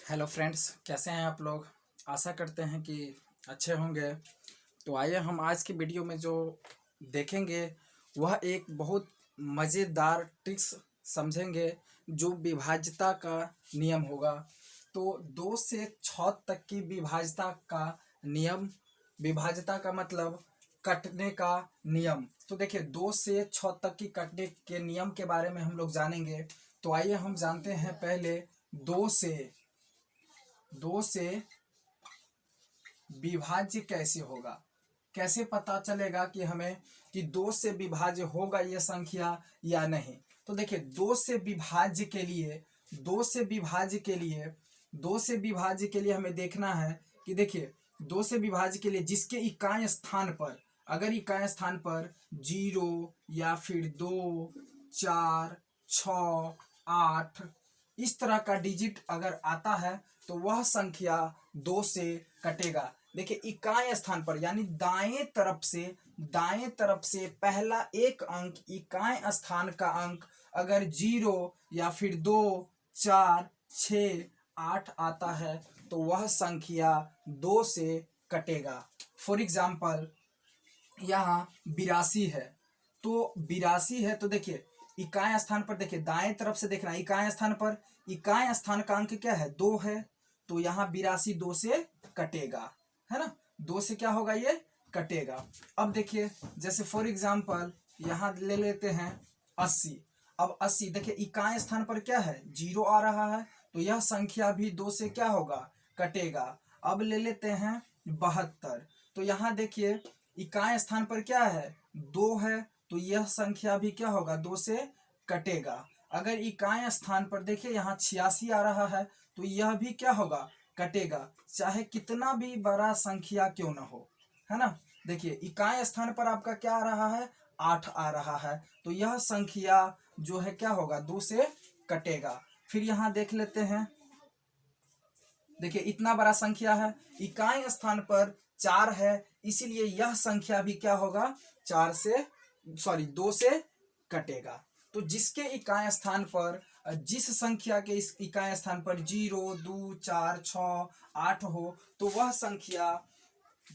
Hello friends, कैसे हैं आप लोग। आशा करते हैं कि अच्छे होंगे। तो आइए हम आज की वीडियो में जो देखेंगे वह एक बहुत मज़ेदार ट्रिक्स समझेंगे जो विभाज्यता का नियम होगा। तो 2 से 6 तक की विभाज्यता का नियम, विभाज्यता का मतलब कटने का नियम। तो देखिए 2 से 6 तक की कटने के नियम के बारे में हम लोग जानेंगे। तो आइए हम जानते हैं पहले 2 से विभाज्य कैसे होगा। कैसे पता चलेगा कि हमें कि 2 से विभाज्य होगा यह संख्या या नहीं। तो देखिए 2 से विभाज्य के लिए हमें देखना है कि देखिए 2 से विभाज्य के लिए जिसके इकाई स्थान पर, अगर इकाई स्थान पर 0 या फिर 2, 4, 6, 8 इस तरह का डिजिट अगर आता है तो वह संख्या 2 से कटेगा। देखिए इकाई स्थान पर यानी दाएं तरफ से पहला एक अंक, इकाई स्थान का अंक अगर 0 या फिर 2, 4, 6, 8 आता है तो वह संख्या 2 से कटेगा। फॉर एग्जाम्पल यहाँ 82 है। तो 82 है तो देखिए इकाई स्थान पर, देखिए दाएं तरफ से देखना, इकाई स्थान का अंक क्या है, 2 है। तो यहाँ 82 2 से कटेगा, है ना। 2 से क्या होगा, ये कटेगा। अब देखिए जैसे फॉर एग्जाम्पल यहाँ ले लेते हैं 80। अब 80 देखिए इकाई स्थान पर क्या है, 0 आ रहा है तो यह संख्या भी 2 से क्या होगा, कटेगा। अब ले लेते हैं 72। तो यहाँ देखिए इकाई स्थान पर क्या है, 2 है तो यह संख्या भी क्या होगा, 2 से कटेगा। अगर इकाई स्थान पर देखिए यहाँ 86 आ रहा है तो यह भी क्या होगा, कटेगा, चाहे कितना भी बड़ा संख्या क्यों ना हो, है ना। देखिए इकाई स्थान पर आपका क्या आ रहा है, 8 आ रहा है तो यह संख्या जो है क्या होगा, 2 से कटेगा। फिर यहाँ देख लेते हैं, देखिए इतना बड़ा संख्या है, इकाई स्थान पर 4 है, इसीलिए यह संख्या भी क्या होगा, 2 से कटेगा। तो जिसके इकाई स्थान पर, जिस संख्या के इस इकाई स्थान पर 0, 2, 4, 6, 8 हो तो वह संख्या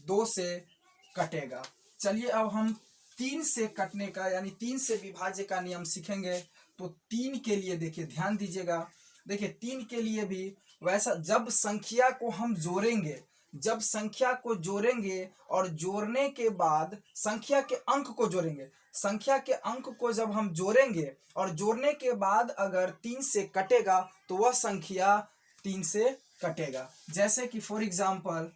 2 से कटेगा। चलिए अब हम 3 से कटने का यानी 3 से विभाज्य का नियम सीखेंगे। तो 3 के लिए देखिए ध्यान दीजिएगा, देखिए 3 के लिए भी वैसा, जब संख्या को हम जोड़ेंगे, और जोड़ने के बाद संख्या के अंक को जोड़ेंगे, जब हम जोड़ेंगे और जोड़ने के बाद अगर 3 से कटेगा तो वह संख्या 3 से कटेगा। जैसे कि फॉर एग्जाम्पल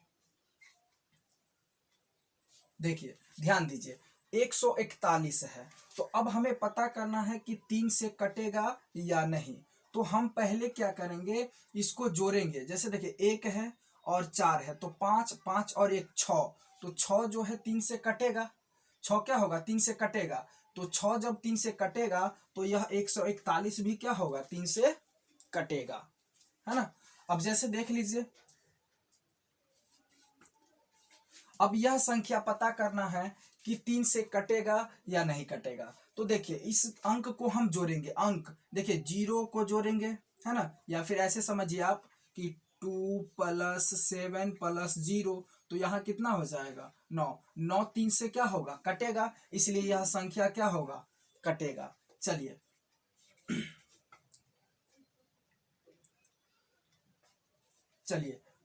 देखिए ध्यान दीजिए 141 है। तो अब हमें पता करना है कि 3 से कटेगा या नहीं। तो हम पहले क्या करेंगे, इसको जोड़ेंगे। जैसे देखिए 1 है और 4 है तो 5, 5 और 1 6, तो 6 जो है 3 से कटेगा। 6 क्या होगा, 3 से कटेगा। तो 6 जब 3 से कटेगा तो यह 141 भी क्या होगा, 3 से कटेगा, है ना। अब जैसे देख लीजिए, अब यह संख्या पता करना है कि 3 से कटेगा या नहीं कटेगा। तो देखिए इस अंक को हम जोड़ेंगे, अंक देखिए 0 को जोड़ेंगे, है ना, या फिर ऐसे समझिए आप कि 2 + 7 + 0, तो यहाँ कितना हो जाएगा, 9। 9 3 से क्या होगा, कटेगा, इसलिए यह संख्या क्या होगा, कटेगा। चलिए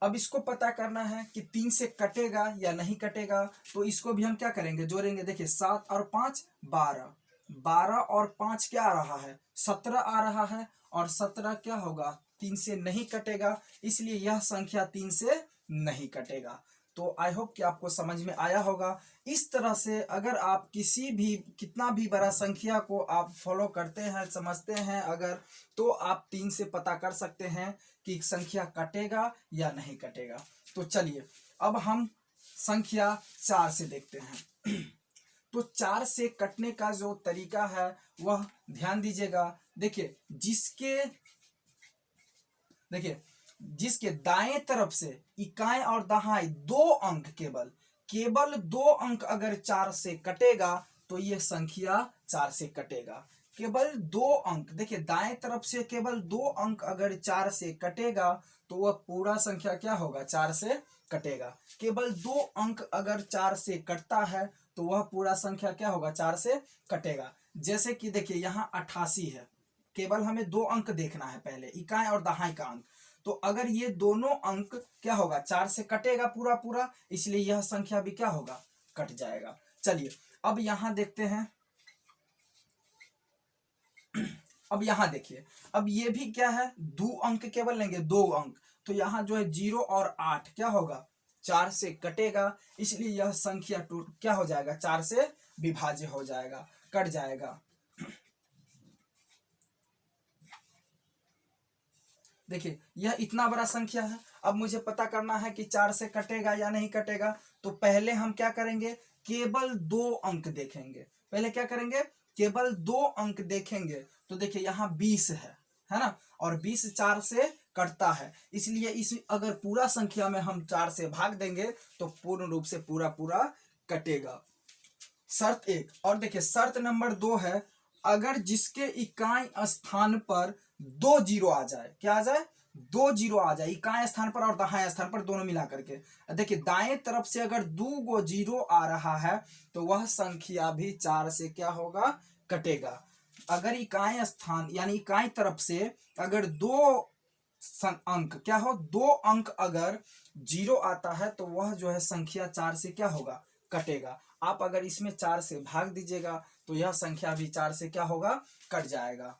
अब इसको पता करना है कि 3 से कटेगा या नहीं कटेगा। तो इसको भी हम क्या करेंगे, जोड़ेंगे। देखिए 7 और 5 12, 12 और 5 क्या आ रहा है, 17 आ रहा है, और 17 क्या होगा, 3 से नहीं कटेगा, इसलिए यह संख्या 3 से नहीं कटेगा। तो आई होप कि आपको समझ में आया होगा। इस तरह से अगर आप किसी भी, कितना भी बड़ा संख्या को आप फॉलो करते हैं, समझते हैं अगर, तो आप 3 से पता कर सकते हैं कि संख्या कटेगा या नहीं कटेगा। तो चलिए अब हम संख्या 4 से देखते हैं। तो 4 से कटने का जो तरीका है वह ध्यान दीजिएगा। जिसके दाएं तरफ से इकाई और दहाई 2 अंक, केवल 2 अंक अगर 4 से कटेगा तो यह संख्या 4 से कटेगा। केवल 2 अंक, देखिए दाएं तरफ से केवल 2 अंक अगर 4 से कटेगा तो वह पूरा संख्या क्या होगा, 4 से कटेगा। केवल 2 अंक अगर 4 से कटता है तो वह पूरा संख्या क्या होगा, 4 से कटेगा। जैसे कि देखिए यहाँ 88 है, केवल हमें 2 अंक देखना है पहले, इकाई और दहाई का अंक। तो अगर ये दोनों अंक क्या होगा, 4 से कटेगा पूरा पूरा, इसलिए यह संख्या भी क्या होगा, कट जाएगा। चलिए अब यहां देखते हैं, अब यहां देखिए, अब ये भी क्या है, 2 अंक केवल लेंगे, 2 अंक, तो यहां जो है 0 और 8 क्या होगा, 4 से कटेगा, इसलिए यह संख्या क्या हो जाएगा, 4 से विभाज्य हो जाएगा, कट जाएगा। देखिए यह इतना बड़ा संख्या है, अब मुझे पता करना है कि 4 से कटेगा या नहीं कटेगा। तो पहले हम क्या करेंगे, केवल 2 अंक देखेंगे। पहले क्या करेंगे, केवल 2 अंक देखेंगे। तो देखिए यहाँ 20 है ना, और 20 4 से कटता है, इसलिए इस अगर पूरा संख्या में हम 4 से भाग देंगे तो पूर्ण रूप से पूरा पूरा कटेगा। शर्त 1। और देखिए शर्त नंबर 2 है, अगर जिसके इकाई स्थान पर 2 जीरो आ जाए, क्या आ जाए, 2 जीरो आ जाए, इकाई स्थान पर और दाएं स्थान पर दोनों मिला करके। देखिए दाएं तरफ से अगर 2 जीरो आ रहा है तो वह संख्या भी 4 से क्या होगा, कटेगा। अगर इकाई स्थान यानी इकाई तरफ से अगर 2 अंक क्या हो, 2 अंक अगर 0 आता है तो वह जो है संख्या 4 से क्या होगा, कटेगा। आप अगर इसमें 4 से भाग दीजिएगा तो यह संख्या भी 4 से क्या होगा, कट जाएगा।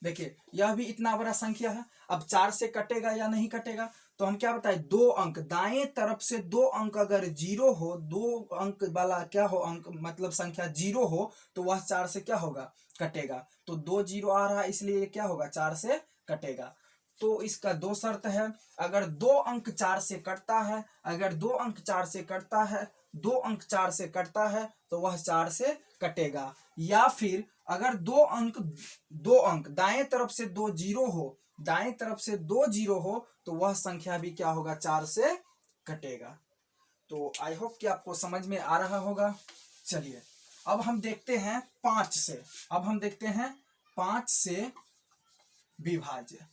देखिए यह भी इतना बड़ा संख्या है, अब 4 से कटेगा या नहीं कटेगा, तो हम क्या बताए, 2 अंक, दाएं तरफ से 2 अंक अगर 0 हो, 2 अंक वाला क्या हो, अंक मतलब संख्या 0 हो, तो वह 4 से क्या होगा, कटेगा। तो 2 जीरो आ रहा है, इसलिए क्या होगा, 4 से कटेगा। तो इसका 2 शर्त है, अगर 2 अंक 4 से कटता है, अगर 2 अंक 4 से कटता है, 2 अंक 4 से कटता है तो वह 4 से कटेगा। या फिर अगर 2 अंक दाएं तरफ से 2 जीरो हो, दाएं तरफ से 2 जीरो हो तो वह संख्या भी क्या होगा, 4 से कटेगा। तो आई होप कि आपको समझ में आ रहा होगा। चलिए अब हम देखते हैं 5 से, अब हम देखते हैं 5 से विभाज्य।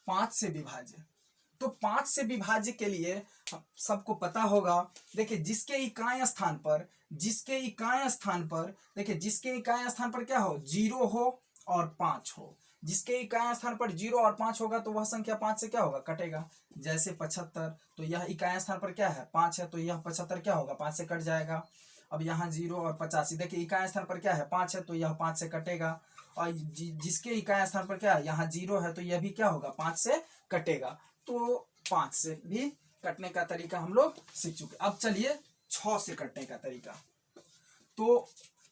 5 से विभाज्य, तो 5 से विभाज्य के लिए सबको पता होगा, देखिए जिसके इकाई स्थान पर, जिसके इकाई स्थान पर, देखिए जिसके इकाई स्थान पर क्या हो, 0 हो और 5 हो, जिसके इकाई स्थान पर 0 और 5 होगा तो वह संख्या 5 से क्या होगा, कटेगा। जैसे 75, तो यह इकाई स्थान पर क्या है, 5 है, तो यह 75 क्या होगा, 5 से कट जाएगा। अब यहाँ 0 और 85, देखिए इकाई स्थान पर क्या है, 5 है, तो यह 5 से कटेगा। और जिसके इकाई स्थान पर क्या है, यहाँ 0 है, तो यह भी क्या होगा, 5 से कटेगा। तो 5 से भी कटने का तरीका हम लोग सीख चुके। अब चलिए 6 से कटने का तरीका। तो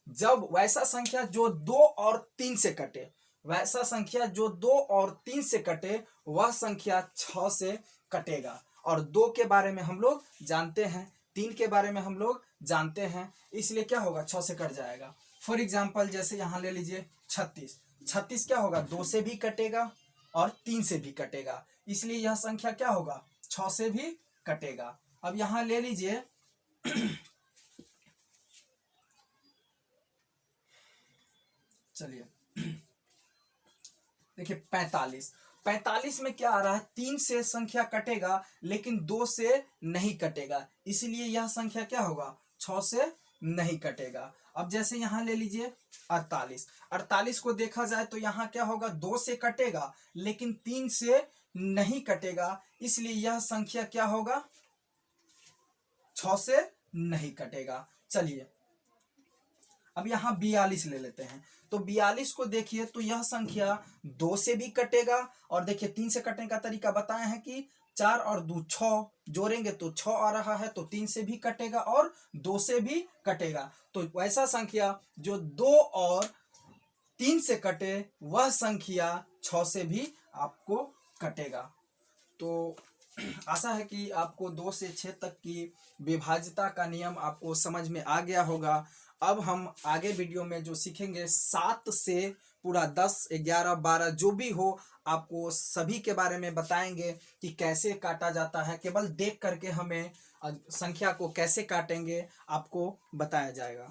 जब वैसा संख्या जो 2 और 3 से कटे, वैसा संख्या जो 2 और 3 से कटे, वह संख्या 6 से कटेगा। और 2 के बारे में हम लोग जानते हैं, 3 के बारे में हम लोग जानते हैं, इसलिए क्या होगा, 6 से कट जाएगा। फॉर एग्जाम्पल जैसे यहां ले लीजिए 36, 36 क्या होगा, 2 से भी कटेगा और 3 से भी कटेगा, इसलिए यह संख्या क्या होगा, 6 से भी कटेगा। अब यहां ले लीजिए चलिए देखिए 45, 45 में क्या आ रहा है, 3 से संख्या कटेगा लेकिन 2 से नहीं कटेगा, इसलिए यह संख्या क्या होगा, 6 से नहीं कटेगा। अब जैसे यहां ले लीजिए 48, 48 को देखा जाए तो यहां क्या होगा, 2 से कटेगा लेकिन 3 से नहीं कटेगा, इसलिए यह संख्या क्या होगा, 6 से नहीं कटेगा। चलिए अब यहां 42 ले लेते हैं, तो 42 को देखिए तो यह संख्या 2 से भी कटेगा, और देखिए 3 से कटने का तरीका बताए हैं कि 4 और 2 6 जोड़ेंगे तो 6 आ रहा है, तो 3 से भी कटेगा और 2 से भी कटेगा। तो वैसा संख्या जो 2 और 3 से कटे, वह संख्या 6 से भी आपको कटेगा। तो आशा है कि आपको 2 से 6 तक की विभाज्यता का नियम आपको समझ में आ गया होगा। अब हम आगे वीडियो में जो सीखेंगे 7 से पूरा 10, 11, 12 जो भी हो, आपको सभी के बारे में बताएंगे कि कैसे काटा जाता है। केवल देख करके हमें संख्या को कैसे काटेंगे आपको बताया जाएगा।